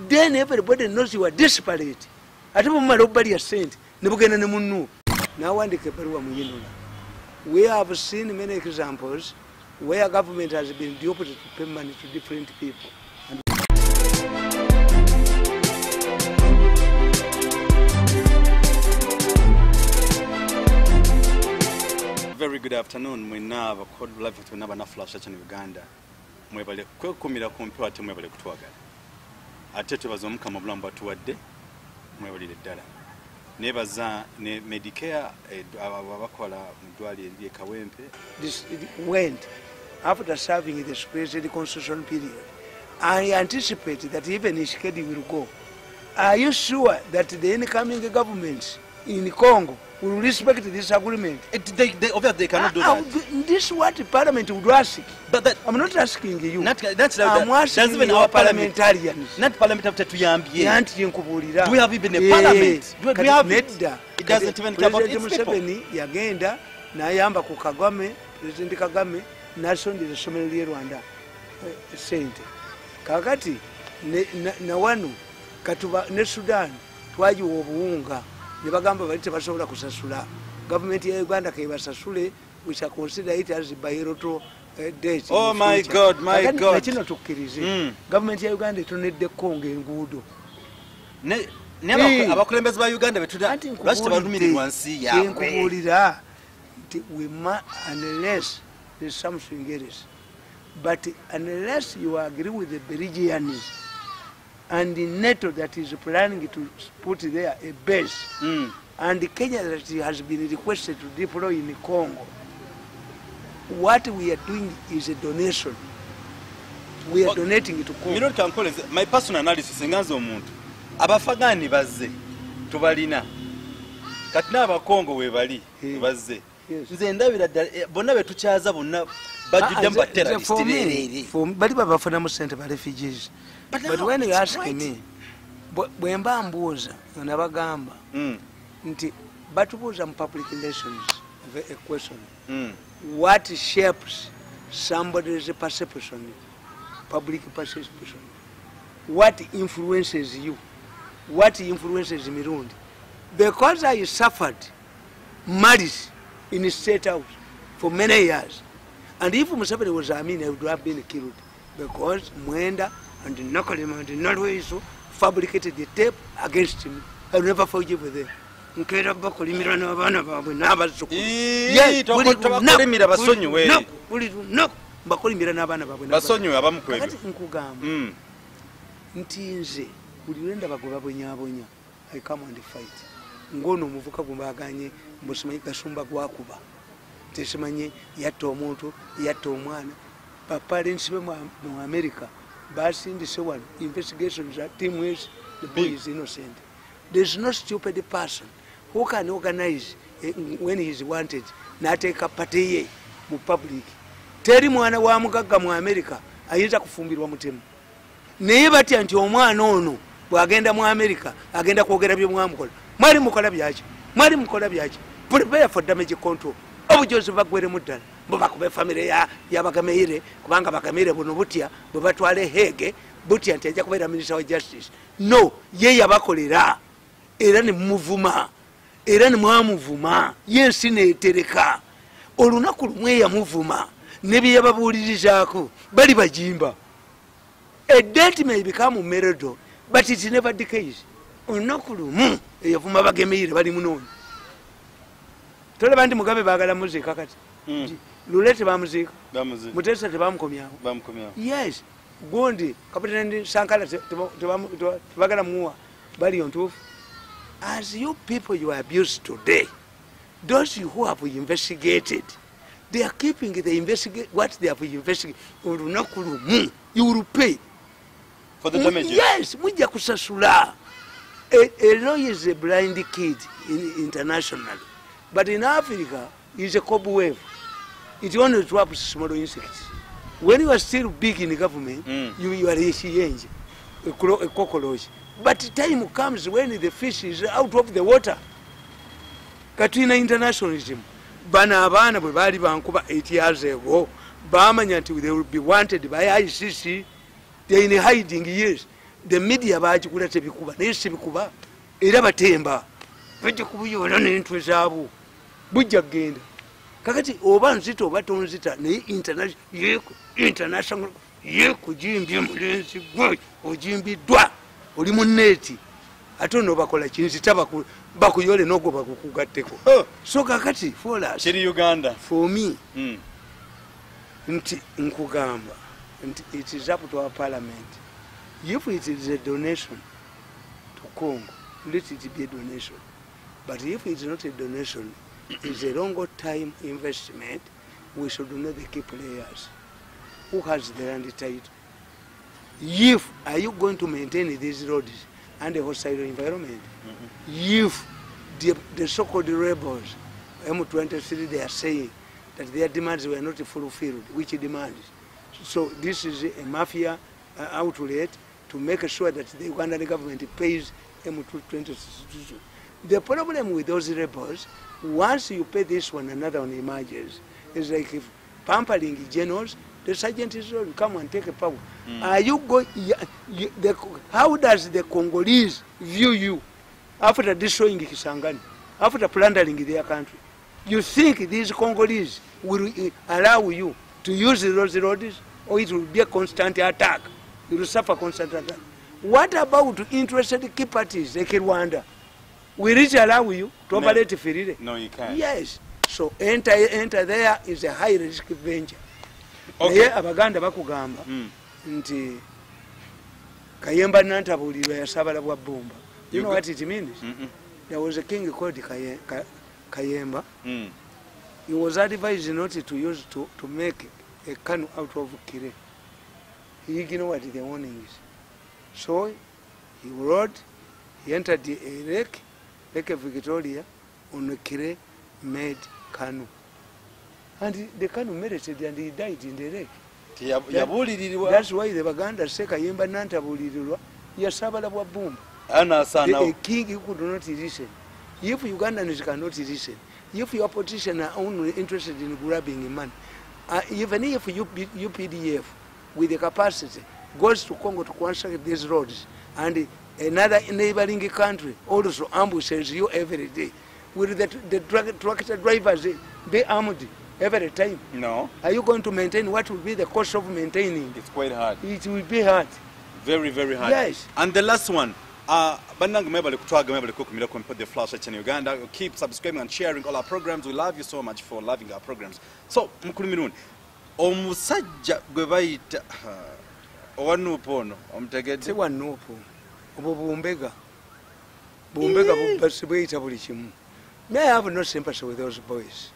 then everybody knows you are desperate. Ate mumala obbalya ssente ne bugenda ne mu NUP. N'awandika ebbaluwa muyinula. We have seen many examples where government has been duped to pay money to different people. Very good afternoon. Mwina abakod live tunaba na flash in Uganda. Mwebale kwekumira kumpi ate mwebale kutwagala. Ate tubazo mukama bulamba tuwadde mwebale ddala. Nebaza ne Medicare abakola mudwali ye Kawempe. This went after serving the special constitutional period. I anticipate that even Ishikedi will go. Are you sure that the incoming government in Congo will respect this agreement? Obviously they cannot do that. This is what Parliament would ask. But that, I'm not asking you. I'm asking even our parliamentarians. Not Parliament to Yambie. Do we have even a parliament? Do we have it? It doesn't even care about its people. Yagenda nayamba ku Kagame, President Kagame, nasondera essomero ly'e Rwanda Sente. Kakati nawano katuba ne Sudan twajiwa obuwunga. Nebagamba bali tebasobola kusasula. Government ya Uganda kebasasule, we shall consider it as bilateral debt. Oh my God, my God. Nakino tukkirize. Government ya Uganda etonedde Kongo enguddo. Ne abakulembeze ba Uganda betuda lwaki tebalumirirwa nsi yaabwe. Nkubulira nti unless there's something else. But unless you agree with the Belgians and the NATO that is planning to put there a base, and Kenya that has been requested to deploy in Congo, what we are doing is a donation. We are donating it to Congo. My personal analysis nganza omuntu abafagani bazze tubalina kati n'abakongo we bali bazze nze ndabira bonna betukyaza bonna bajjudde mu baterrorist bali babafuna mu Sente ba refugees. But when you ask me, bwemba mbuuza nabagamba nti batubuuza mu public relations a question, what shapes somebody's perception, public perception, what influences you, what influences Mirundi? Because I suffered malice in State House for many years, and if Museveni was I would have been killed, because Mwenda and Nakalima and Norway fabricated the tape against him. I will never forgive them. I come and fight. Ngono muvuka gumbaganye musimanyi kasumba gwakuba tesimanye yatta omuntu yatta omwana parents be mu America basindise wano investigations are team is the boy is innocent. There's no stupid person who can organize when he is wanted nateka party mu public. Teri mwana wa mugagga mu America ayinza kufumbirwa mutemu naye batya nti omwana ono bwagenda mu America agenda kwogera bye mwamukola mwali mukola byaki prepare for damage control. Obujozi bagwere muddala bo bakube family ya Bagameire kubanga Bagameire buno butya bwe batwale Hege butya nti ajja kubeera minister wa justice. No, ye yabakolera era ne muvuma era ne mwamuvuma yensi neetereka olunaku lumwe yamuvuma ne bye yababuulirizaako bali bajimba. A debt may become melody, but it's never the case. Olunaku lumu eyavuma Bagameire bali munoonyi. Toleba nti Mugabe baagala muzika kati. Lulete bamuzika. Mutesa tebamukomyawo. Yes. Gondi Kapitani Sankara tebagala muwa bali ontuufu. As you people you are abused today, those who have investigated, they are keeping the what they have investigated. Olunaku lumu you will pay for the damages. Yes, mujja kusasula. A lawyer is a blind kid internationally. But in Africa, it's a cobweb. It only traps small insects. When you are still big in the government, you are a cockroach. But time comes when the fish is out of the water. Katrina internationalism. Bana bwe bali bankuba 8 years ago, bamanya nti they will be wanted by ICC. They are in hiding years. the media bagikula tebikuba naye sibikuba era batemba bajja kubuyoola n'entwe zaabo bujja kgenda kakati oba nzita oba tonzita naye international yekujimbye mulenzi gwe ojimbiddwa oli mu neeti ate ono bakola kinzita bakuyole n'ogwo bakukugatteko so kakati kiri Uganda for me nti nkugamba nti it is up to our parliament. If it is a donation to Congo, let it be a donation. But if it is not a donation, it's a longer time investment, we should know the key players. Who has the land title? If are you going to maintain these roads and the hostile environment? If the so-called rebels, M23, they are saying that their demands were not fulfilled, which demands? So this is a mafia outlet to make sure that the Ugandan government pays M23. The problem with those rebels, once you pay this one, another one emerges. It's like if pampering generals, the sergeant is going to come and take a power. Are you going? How does the Congolese view you after destroying Kisangani, after plundering their country? You think these Congolese will allow you to use those roads, or it will be a constant attack? You will suffer constant attack. What about interested key parties like Rwanda? Will it allow you to operate freely? No, you can't. Yes. So enter there is a high risk venture. Okay. Abaganda bakugamba nti Kayemba nantabulirwa yasabala bwa bomba. You know what it means? There was a king called Kayemba. He was advised not to use to make a canoe out of Kire. He ignored what the warning is. So he rode, he entered a lake, Lake Victoria, on a Kire made canoe. And the canoe melted and he died in the lake. That's why the Baganda say Kayemba nantabulirwa yasabala bwa bomba. The king could not listen. If Ugandans cannot listen, if your politicians are only interested in grabbing money, even if UPDF with the capacity goes to Congo to construct these roads, and another neighboring country also ambushes you every day, will the tractor drivers be armed every time? No. Are you going to maintain? What will be the cost of maintaining? It's quite hard. It will be hard. Very, very hard. Yes. And the last one. Bananga mebale kutwaga mebale kukumira ku the Flash in Uganda. Keep subscribing and sharing all our programs. We love you so much for loving our programs. So mukulu mirundi omusajja gwe bayita owanuupo ono omutegedde si wanuupo obwo bumbega bubasibweyita buli kimu. May I have no sympathy with those boys,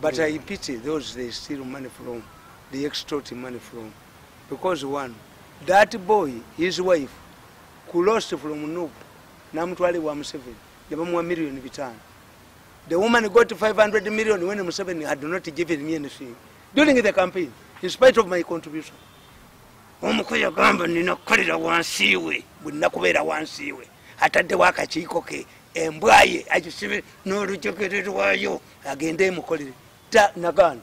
but I pity those they steal money from, they extort money from, because one, that boy, his wife, lost from NUP, namutwale wa Museveni, yabamuwa $1,500,000. The woman got 500 million when Museveni had not given me anything during the campaign, in spite of my contribution. Omukoya gamba ninakolera wansiwe, bunakubeera wansiwe. Atadde wakakiiko ke embwaye agisibe n'olujogero lwayo agende mukolere. Ta nagana.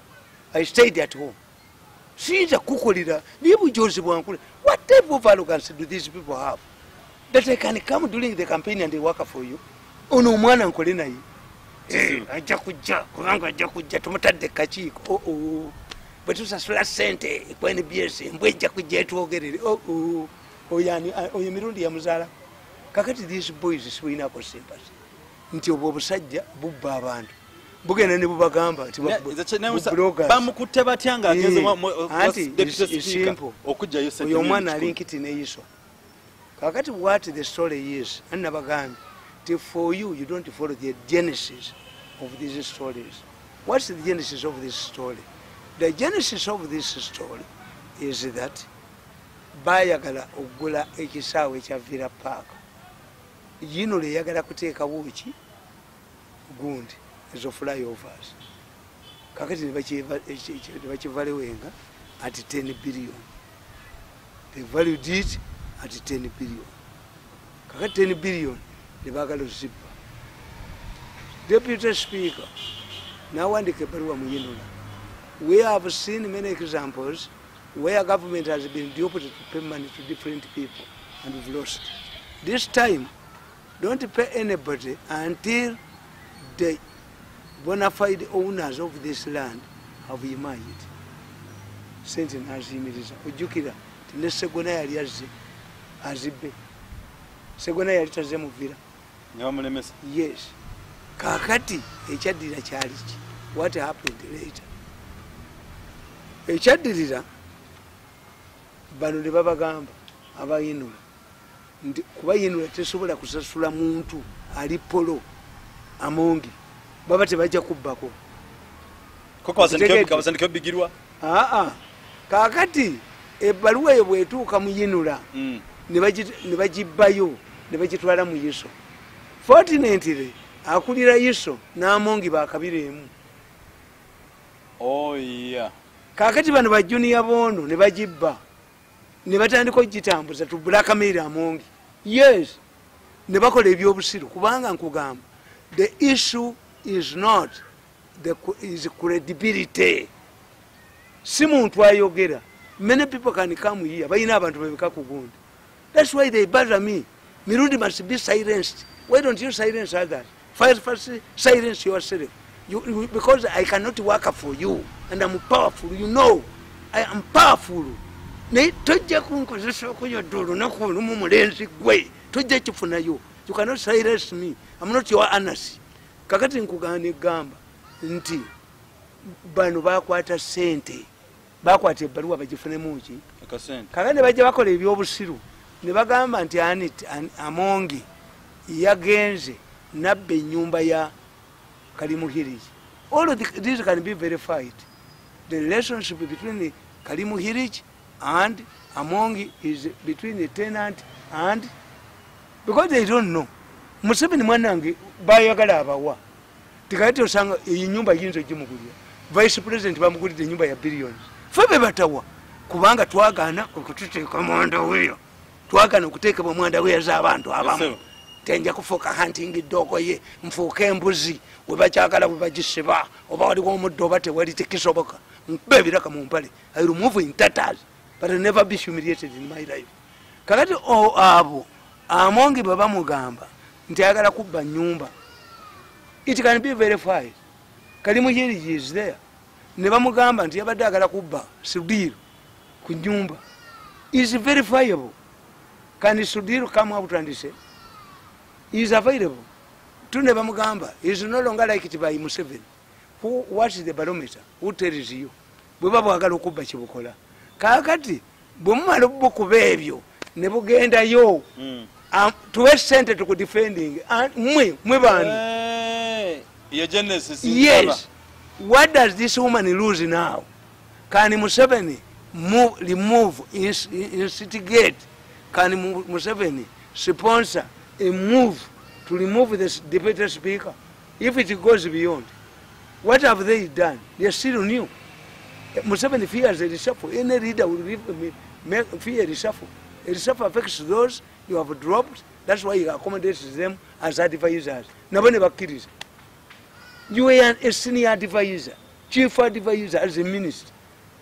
I stayed at home. Sinza kukolera niye bujozi bwankule. What type of arrogance do these people have? That I can come during the campaign and they work for you. Ono omwana nkole naye. Ajja kujja kubanga ajja kujja tumutadde kakiiko. Bwe tusasula sente ku NBS mbwe ejja kujja etwogerere. Oyo mirundi ya muzaala. Kakati these boys siwinako sympathy. Nti obwo obusajja bubba abantu. Bugenda ne bubagamba nti bamukutte batya nga ageze deputy speaker okujjayo sente. Oyo omwana alinkiti neyiso. Kakati what the story is, and nabagambye, for you, you don't follow the genesis of these stories. What's the genesis of this story? The genesis of this story is that bayagala ogula ekisaawe ekya Villa Park. Yino le yagala kuteeka wuki gundi ezo flyovers. Kakati nebakivalewenga at 10 billion. They valued it at 10 billion. Kakati 10 billion nebagala ozibba. Deputy Speaker, nawandika ebbaluwa mu Yinola. We have seen many examples where government has been duped to pay money to different people. and we've lost. This time, don't pay anybody until the bona fide owners of this land have emerged. Sente naziyimiriza ojjukira ti ne Segona yali azibbe. Segona yali taze muvira. Yes. Kakati ekyaddirira kyali ki? What happened later? Ekyaddirira bano ne babagamba abayinula nti kubayinula tesobola kusasula muntu ali polo amongi baba tebajja kubbako. Kabasandika bigirwa? Kakati ebbaluwa eyo bwetuuka muyinula ne bagibbayo ne bagitwala mu Yiso. Fortunately akulira Yiso n'amongi bakabiremu. Oh yeah. Kakati bano bajuniya bono ne bagibba ne batandika ogitambuza tu blackmail amongi. Yes, ne bakola ebyobusiru kubanga nkugamba the issue is not is credibility. Si muntu ayogera. Many people can come here bayina abantu bebeka kugundi. That's why they bother me. Mirundi must be silenced. Why don't you silence others? First silence yourself. Because I cannot work for you and I'm powerful. You know I am powerful. You cannot silence me. I'm not your anasi. Kakati nkugane gamba nti bano bakwata sente bakwata ebbaluwa bagifune muki kakati bajja bakola ebyobusiru ne bagamba nti amongi yagenze nabba ennyumba ya Kalimuhiriji. All of these can be verified. The relationship between Kalimuhiriji and Amongi is between the tenant and because they don't know. Museveni mwanange bayagala abawa. Tikati osanga iyi nyumba yinzo gimugulya. Vice President bamugulidde nyumba ya billions. Febe batawa kubanga twagana okututeeka mwanda weyo. Twagana okuteeka mwanda weyo z'abantu abamu. Tenja kufoka hunting dogo ye mfuke embuzi webakyagala webagisiba oba waliwo omuddo oba tewali tekisoboka mbebiraka mu mpale. I remove in tatters but I never be humiliated in my life. Kakati abo amongi baba mugamba nti ayagala kubba nyumba. It can be verified. Kalimuhiriji is there. Ne bamugamba nti yabadde agala kubba Sudiru ku nyumba. Is verifiable. Can Sudiru come out and say is available? Tuneba Mugamba is no longer like it by Museveni. What is the barometer? Who tells you? Bwebaba agala okubba kibukola. Kakati bwemumala okuba ebyo ne bugendayo tuwe sente tuku defending mwe bani. Yes. What does this woman lose now? Can Museveni remove, instigate? Can Museveni sponsor a move to remove the deputy speaker? If it goes beyond, what have they done? They are still new. Museveni fears a reshuffle. Any leader will fear a reshuffle. A reshuffle affects those you have dropped. That's why he accommodates them as advisors. Nobody bakkiriza. You are a senior advisor, chief advisor as a minister.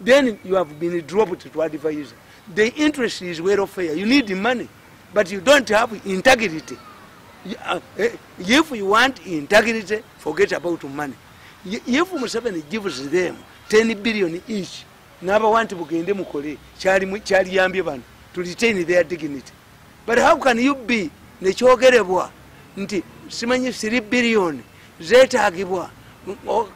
Then you have been dropped to advisor. The interest is welfare. You need the money, but you don't have integrity. If you want integrity, forget about money. If Museveni gives them 10 billion each, never want to bugende mukole chali yambye bano to retain their dignity. But how can you be nekyogerebwa nti simanyi 3 billion zetagibwa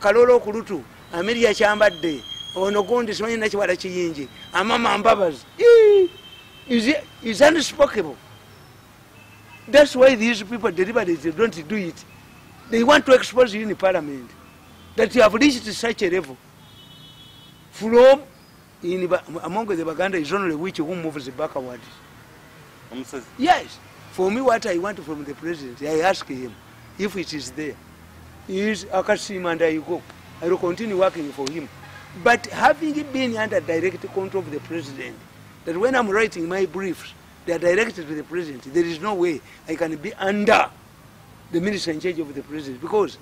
kalolo okulutu Ameria kyambadde ono gundi simanyi nakiwala kiyingi amama mbabazi is unspeakable. That's why these people deliberately don't do it. They want to expose you in parliament that you have reached such a level. From among the Baganda is only which who moves backwards. Yes. For me, what I want from the president, I ask him if it is there. Is Akasim and I go. I will continue working for him. But having been under direct control of the president, that when I'm writing my briefs, they are directed to the president. There is no way I can be under the minister in charge of the president because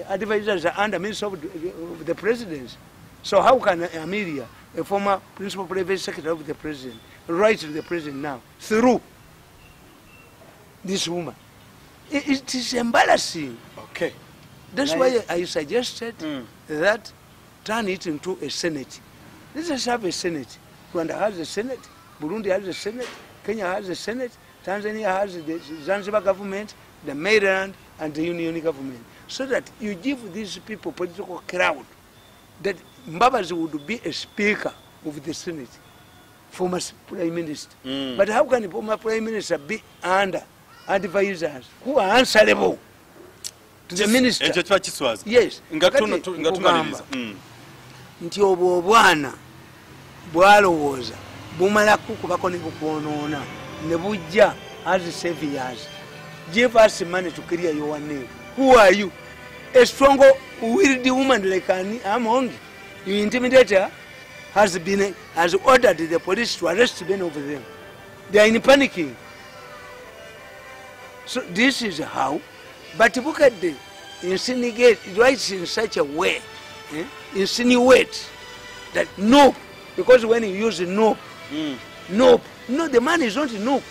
advisors are under minister of the president. So how can Amelia, a former principal private secretary of the president, write to the president now through this woman. It is embarrassing. Okay. That's why I suggested that turn it into a Senate. Let us have a Senate. Rwanda has a Senate, Burundi has a Senate, Kenya has a Senate, Tanzania has the Zanzibar government, the Maryland, and the Union government. So that you give these people political crowd that Mbabazi would be a speaker of the Senate, former prime minister. But how can a former prime minister be under advisors who are answerable to the minister? Yes. Nti obwo obwana bwalowooza bumala kukubako ne bukwonoona ne bujja as saviors. Give us money to clear your name. Who are you? A strong willing woman like Among you intimidate her has ordered the police to arrest men over them. They are in panicking. So this is how. But look at the insinuate, it writes in such a way, insinuate that NUP, because when you use NUP, NUP, no, the man is not NUP.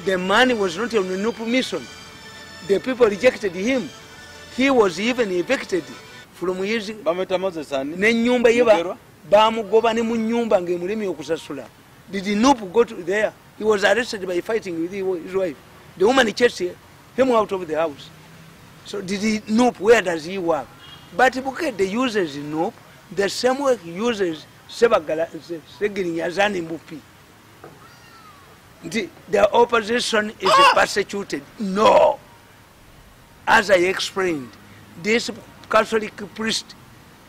The man was not on the NUP mission. The people rejected him. He was even evicted from his nenyumba yeba bamugoba ne mu nyumba ngemulemi okusasula. Did NUP go to there? He was arrested by fighting with his wife. The woman chased him out of the house. So did he NUP? Where does he work? But look at the users in NUP, the same way he uses Segirinyazani Mupi. The opposition is persecuted. No. As I explained, this Catholic priest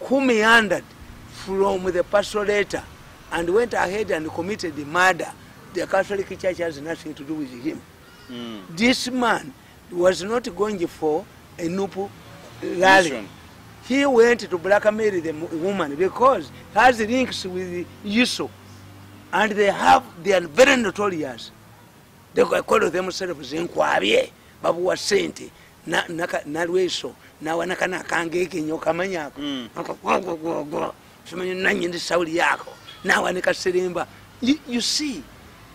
who meandered from the pastorate and went ahead and committed the murder, the Catholic Church has nothing to do with him. This man was not going for a NUP rally. He went to blackmail the woman because he has links with Yuso. And they are very notorious. They call themselves Enkwabye, Babu was Sente, Nalweso, Nawanakana Kangeki, Yokamanyako, Nany in the Saudi Yako, Nawanika Serimba. You see,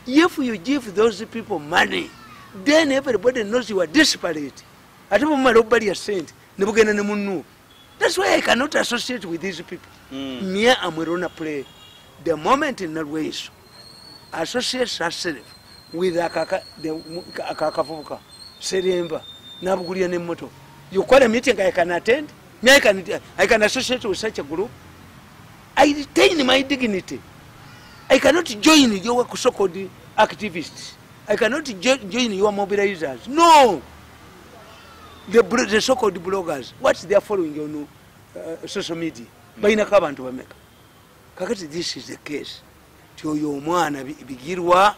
if you give those people money, then everybody knows you are desperate. I don't know nobody has sent. That's why I cannot associate with these people. Mia Amurona play. The moment in that way associates herself with Kavubuka, Seremba, Nabuguria Nemoto. You call a meeting I can attend, I can associate with such a group. I retain my dignity. I cannot join your so-called activists. I cannot join your mobilizers. No! The so-called bloggers, what they are following on social media. Kakati this is the case. Oyo omwana bigirwa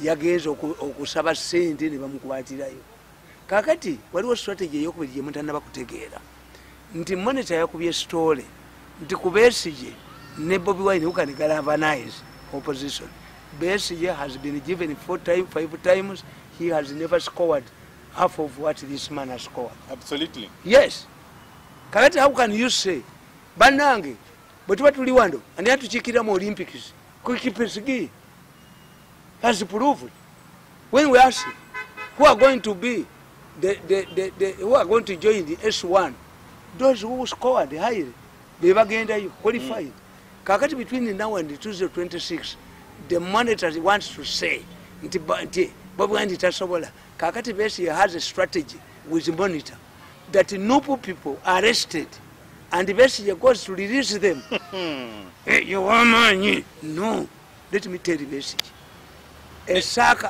yagenza okusaba sente ne bamukwatirayo. Kakati waliwo strategy ey'okubiri gye mutannaba kutegeera nti monitor yakubye story nti ku Besigye ne Bobi Wine who can galvanize opposition. Besigye has been given 5 times. He has never scored half of what this man has scored. Absolutely. Yes. Kakati how can you say banange but tuli wando and they have to check it on Olympics. Kukipesigi has proved. When we ask who are going to be who are going to join the S1, those who scored highly, they were getting qualified. Kakati between now and the 2026, the monitor wants to say, Kakati Besigye has a strategy with the monitor that NUP people are arrested and the Besigye goes to release them. You want money? No. Let me tell you Besigye. A sack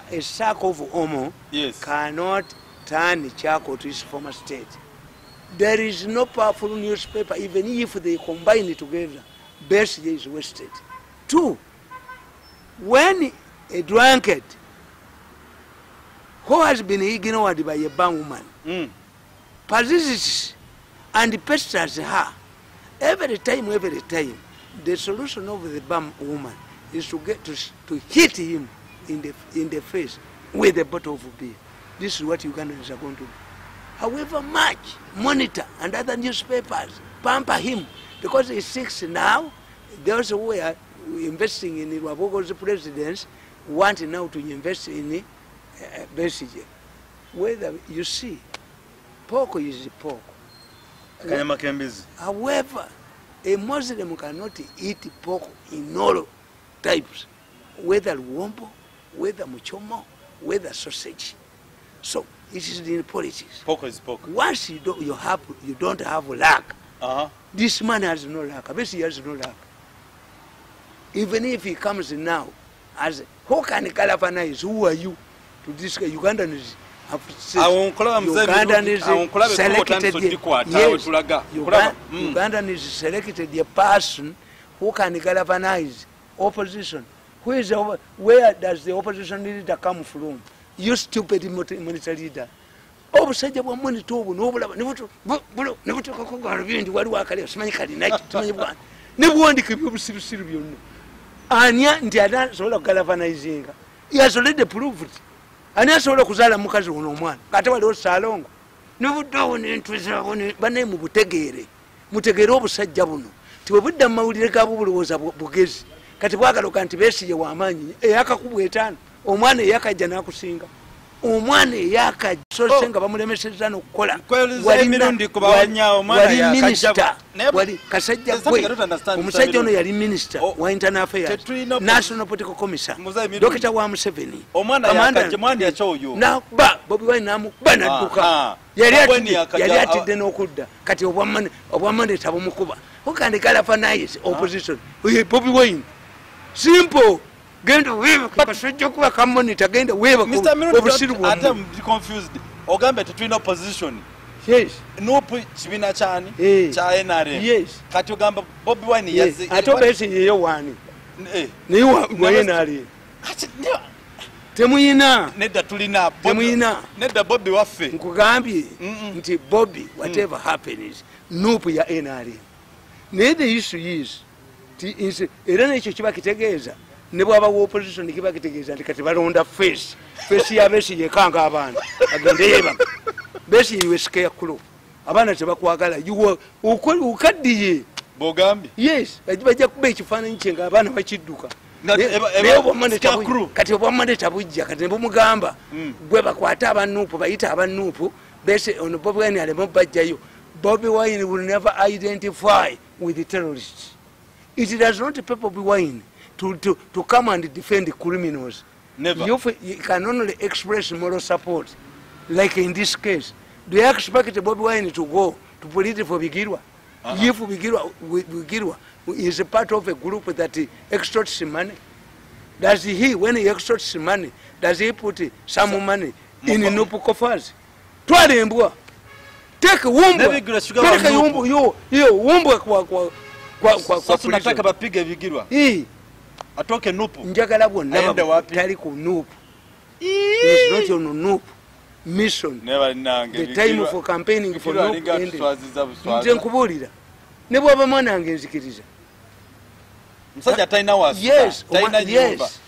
of Omo cannot turn Chako to its former state. There is no powerful newspaper, even if they combine it together. Besigye is wasted. 2, when a drunkard who has been ignored by a bang woman persists and pesters her every time, the solution of the bum woman is to get to hit him in the face with a bottle of beer. This is what Ugandans are going to do. However much Monitor and other newspapers pamper him because he's 6 now, those who are investing in Rwabogo's presidents want now to invest in Besigye. whether you see, pork is pork. However, a Muslim cannot eat pork in all types, whether luombo, whether muchomo, whether sausage. So it is in politics. Pork is pork. Once you don't have luck. This man has no luck. I bet he has no luck. Even if he comes now, as who can galvanize? Who are you to this guy? Ugandans have said. Ugandans selected a person who can galvanize opposition. Where does the opposition leader come from? You stupid military leader. Obusajja bwa money tobu n'obulaba nebuto kakogala bindi wali wakali simanyi kali nakyo tumanyi bwana nebuwandika by'obusirusiru byonna anya nti anasobola kugalvanizinga. He has already proved. Ani asobola kuzaala mukazi ono omwana kate waliwo salongo nebuddawo n'entwezawo banaye mubutegeere mutegeere obusajja buno ti bwe budda mu mawulire gaabo bulowooza bugezi kati bwagaloka nti Besigye w'amaanyi eyakakubwa etaano omwana eyakajja n'akusinga omwana eyakajja sose nga bamulemeseza n'okukola wali minisita wali kasajja gwe omusajja ono yali minisita wa internal affairs national political commission dokita wa Museveni naba Bobi Wine namukuba n'adduka yali atidde n'okudda kati obwamandeta bumukuba okandikalafanayise opposition Bobi Wine simple genda wewe kasajja kuba kamonita genda wewe obusiru bwo. I'm confused. Ogambe tetulina opposition. Yes. NUP kibina chani cha NRM. Yes. Kati ogamba Bobi Wine yaze. Ate Besigye ye wani. Ni wa NRM. Temuyina. Nedda tulina. Temuyina. Nedda Bobi waffe. Nkugambye nti Bobi whatever happens NUP ya NRM. The issue is era nekyo kiba kitegeeza ne bw'abawo opposition kiba kitegeeza nti kati balonda face ya Besigye ekanga abaana agende yebaga Besigye iwe scarecrow abaana tebakwagala ukaddiye bogambye. Yes bajja kuba ekifaananyi kye nga abaana bakidduka kati obwamandeta bujja kati ne bumugamba gwe bakwate abanuupu bayita abanuupu ono Bobi Wine aleme bajjayo. Bobi Wine will never identify with the terrorists. It does not pay Bobi Wine to come and defend criminals. Never. You can only express moral support, like in this case. Do you expect Bobi Wine to go to police for Bigirwa? If Bigirwa is a part of a group that extorts money, does he, when he extorts money, does he put some money in NUP coffers? Twale mbwa. Take wumbwa. Peleka wumbwa kwa sasa tunataka bapige Bigirwa. Atoke NUP. Njagala bwonna tali ku NUP. It's not on NUP mission. The time for campaigning for NUP ended. Nze nkubuulira. Ne bw'aba mwana wange nzikiriza. Musajja talina wasu. Yes.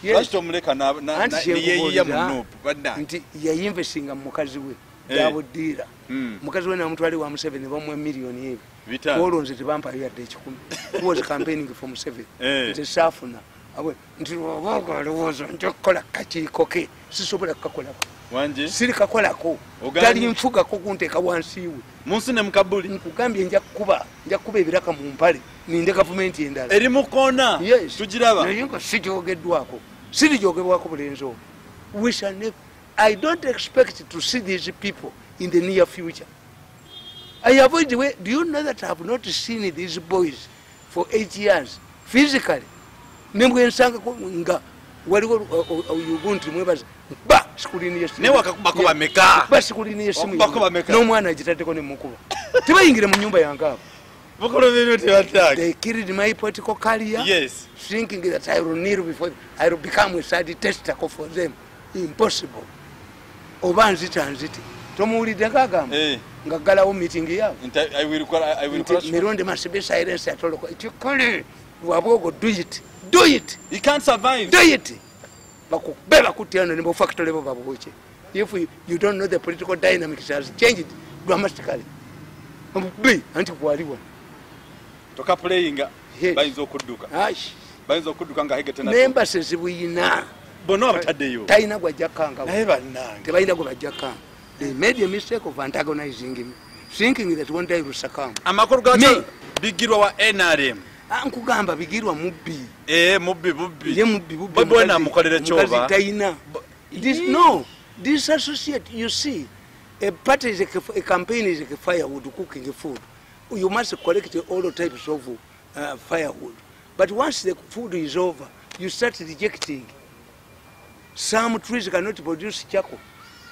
Lwaki tomuleka neyeeyiya mu NUP baddange. Nti yayinvestinga mu mukazi we. Dabuddiira. Mukazi we namutwali wa Museveni bamuwa miliyoni ebi. Olonze tebampayo yadde ekikumi. Who was campaigning for Museveni. Nze saafuna. Nti oba olowooza nja kukola kakiiko ke sisobola kukakolako. Wanje? Siri kakolako. Tali nfugako kunteeka wansi we. Munsi ne mukabuli. Nkugambye nja kukuba ebiraka mu mpale ninde gavumenti endala. Eri mu koona. Yes. Tugiraba. Naye nga sikyogeddwako. Sirijogebwako bulenzi obwo. We shall never. I don't expect to see these people in the near future. I avoid the way. Do you know that I have not seen these boys for 8 years physically? Nembwe nsanga nga waliwo yugunti mwebaza ba sikulini yesimu. Ne wakakubako bameka. Ba sikulini yesimu. N'omwana agitaddeko ne mukuba. Tebayingire mu nyumba yange awo. They killed my political career. Yes. Thinking that I will kneel before I will become a side testicle for them. Impossible. Oba nziti. Tomuwulidde ngagamba nga ggalawo meeting yaabwe. Mirundi must be silence at all. Ekikole wabwogo do it. Do it. You can't survive. Do it. Bakubeba kutyano ne factory bo babuche. If you don't know the political dynamics has changed dramatically. Mbi anti kwaliwa. Toka playing bayinza okudduka. Bayinza okudduka nga hege tena. Members ezibuyina. Bono abataddeyo. Tayina gwa jakanga. Naye bannange. Tebayina gwa jakanga. They made a mistake of antagonizing him, thinking that one day he will succumb. Amakuru gacho bigirwa wa NRM. Nkugamba bigirwa mubbi. Mubbi. Ye mubbi. Babona mukolere choba. No, this associate, you see, a party is a campaign is like a firewood cooking food. You must collect all the types of firewood. But once the food is over, you start rejecting. Some trees cannot produce charcoal.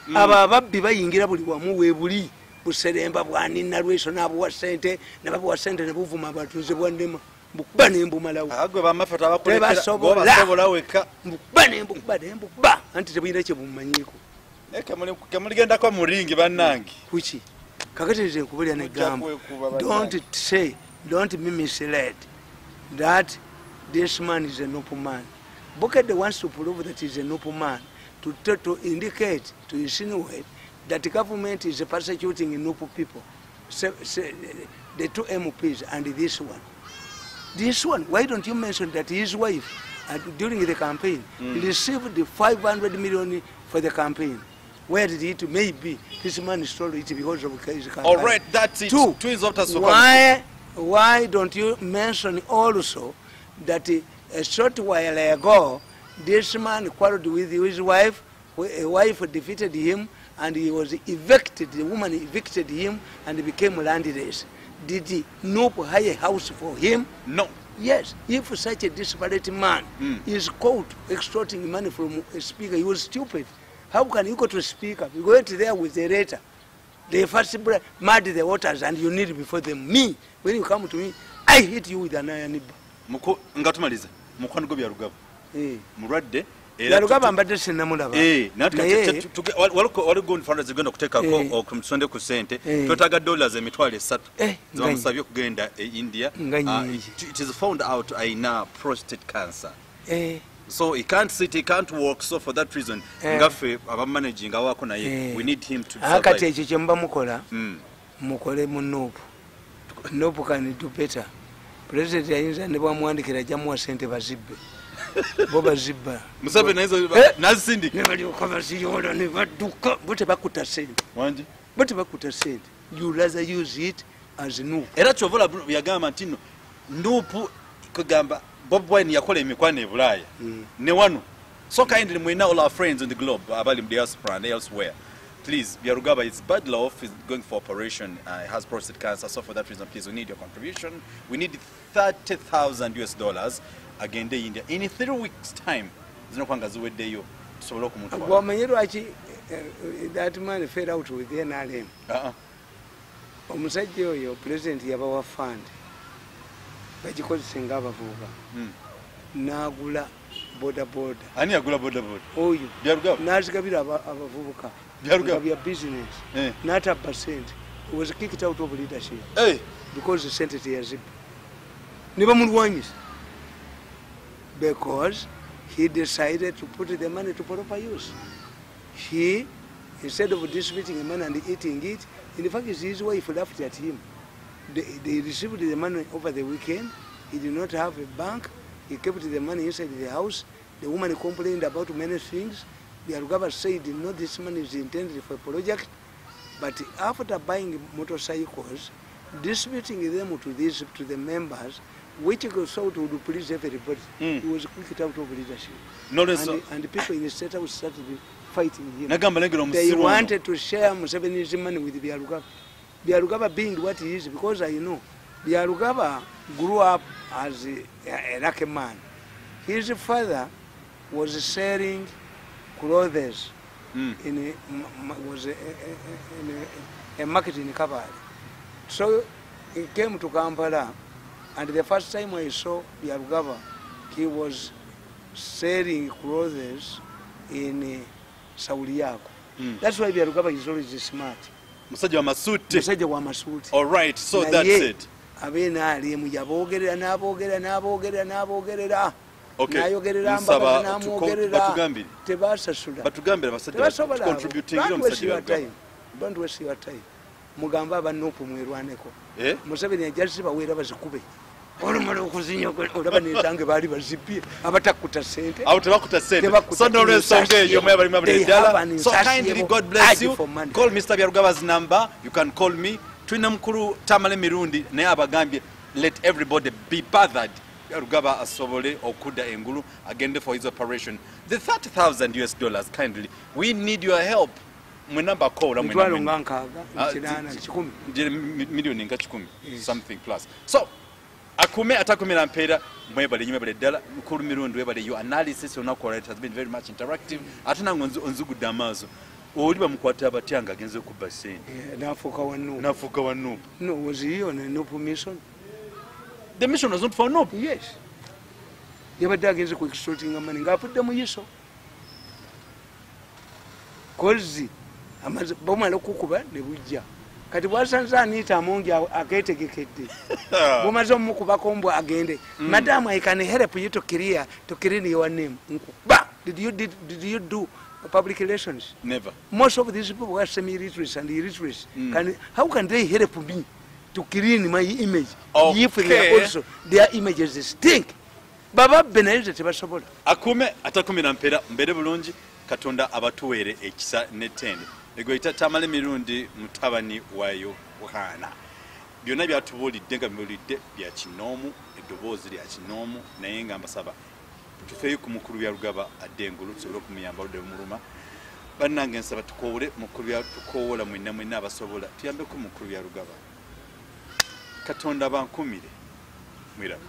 Ababbi bayingira buli wamu webuli buseremba bwani narweso nabo Sente nabo Sente nebuvuma abatuze bwandema bukuba nembumalawo agwe bamafata abakolekera go basobola weka bukuba nembuba anti tebuyina kye bumanyiko kemuligenda kwa muringi bannangi kuki kakateze nkubulya negamba don't be misled that this man is a NUP man. Bukede wants to prove that he's a NUP man to indicate, to insinuate that the government is persecuting NUP people. The two MPs and this one. This one, why don't you mention that his wife, during the campaign, received the 500 million for the campaign? Where did it? Maybe this man stole it because of his campaign. All right, that's it. Two, why don't you mention also that a short while ago, this man quarreled with his wife, a wife defeated him, and he was evicted, the woman evicted him, and became landless. Did the NUP hire a house for him? No. Yes, if such a disparate man is caught extorting money from a speaker, he was stupid. How can you go to a speaker? You go there with a letter. They first mud the waters and you kneel before them. Me, when you come to me, I hit you with an iron. Ngatumaliza mukwano go byarugabo mulwadde byarugabo mbadde sinamulaba waligo nfana zigenda kuteekako okumusonde ku Sente twetaaga $3 zibamusabye okugenda e India. It is found out aina prostate cancer. So he can't sit, he can't walk, so for that reason ngaffe abamanaging awako naye we need him to survive. Akati ekyo kye mba mukola mukole mu NUP can do better. President yayinza ne bwamwandikira jamuwa Sente bazibbe bo bazibba musabe nazo nazisindika ne bali okabasiyola ne badduka bote bakuta Sente wanji bote bakuta Sente. You rather use it as NUP. Era chovola yagamba ntino NUP kugamba Bob Wine yakola emikwano e Bulaya ne wano. So kindly mwina all our friends in the globe abali mu diaspora and elsewhere. Please, Byarugaba is badly off, is going for operation, has prostate cancer, so for that reason, please, we need your contribution. We need $30,000 again, the India. In 3 weeks' time, that man fell out with the NRM. Omusajja oyo president yabawa fund. Bagikozesa abavubuka. N'agula boda. Ani agula boda? Oyo. Byarugaba. N'azigabira abavubuka. Your business, not a percent, was kicked out of leadership because the Sente has never moved because he decided to put the money to proper use. He, instead of distributing the money and eating it, in fact, his wife laughed at him. They received the money over the weekend. He did not have a bank. He kept the money inside the house. The woman complained about many things. Byarugaba said, no, this money is intended for a project, but after buying motorcycles, distributing them to the members, which also would please everybody, he was kicked out of leadership. And the people in the state house started fighting him. They wanted to share Museveni's money with Byarugaba. Byarugaba being what he is, because I know Byarugaba grew up as a lucky man. His father was selling clothes in a market in Kabale. So he came to Kampala, and the first time I saw Byarugaba, he was selling clothes in Sauliako. That's why Byarugaba is always smart. Musajja wa masuti. All right, so that's it. Okay. Musaba batugambire. Batugambire basajja contributing Don't waste your time. Mugamba aba NUP mwerwaneko. Museveni ajazzi bawera bazikube. olumala okuzinya olaba nezange baali bazibye abatakuta sente awo tebakuta sente so nolwensonga eyo mwebali mwebali ddala so kindly God bless you call Mr. Byarugaba's number you can call me twina mukulu Tamale Mirundi naye abagambye let everybody be bothered Rugaba asobole okuda engulu agende for his operation the $30,000 kindly we need your help mwenamba kola mwenamba ngankaga kirana 10 milioni nga 10 something plus so akume atakumira mpera mwebale nyumebale dala mukuru Mirundi webale your analysis onakola it has been very much interactive atuna onzugudde amazo oli bamukwata abatyanga agenze ku baseni nafuka wanu no was he on a NUP mission. The mission was not for NUP. Yes. Yabadde agenze ku extorting money ngafudde mu yiso kozi amaze bomala okukuba ne bujja kati bwasanze Anita amongi aketegekedde bomaze omukuba kombo agende madam I can help you to clear your name did you do public relations? Never. Most of these people were semi-illiterate and illiterate. How can they help me to clean my image? Okay. If they are also their images stink. Baba benaize tebasobola. Akume atakumira mpera mbere bulungi katonda abatuwere ekisa netende. Egoita Tamale Mirundi mutabani wayo wakana. Byonna byatubulidde nga bimulidde bya kinomu eddoboozi lya kinomu naye nga mbasaba tufeeyo ku mukulu Byarugaba addengulu tusobole okumuyamba oludde muluma bannange nsaba tukowole mukulu tukoowola mwenna abasobola tuyambeko mukulu Byarugaba katonda bankumire mwiraba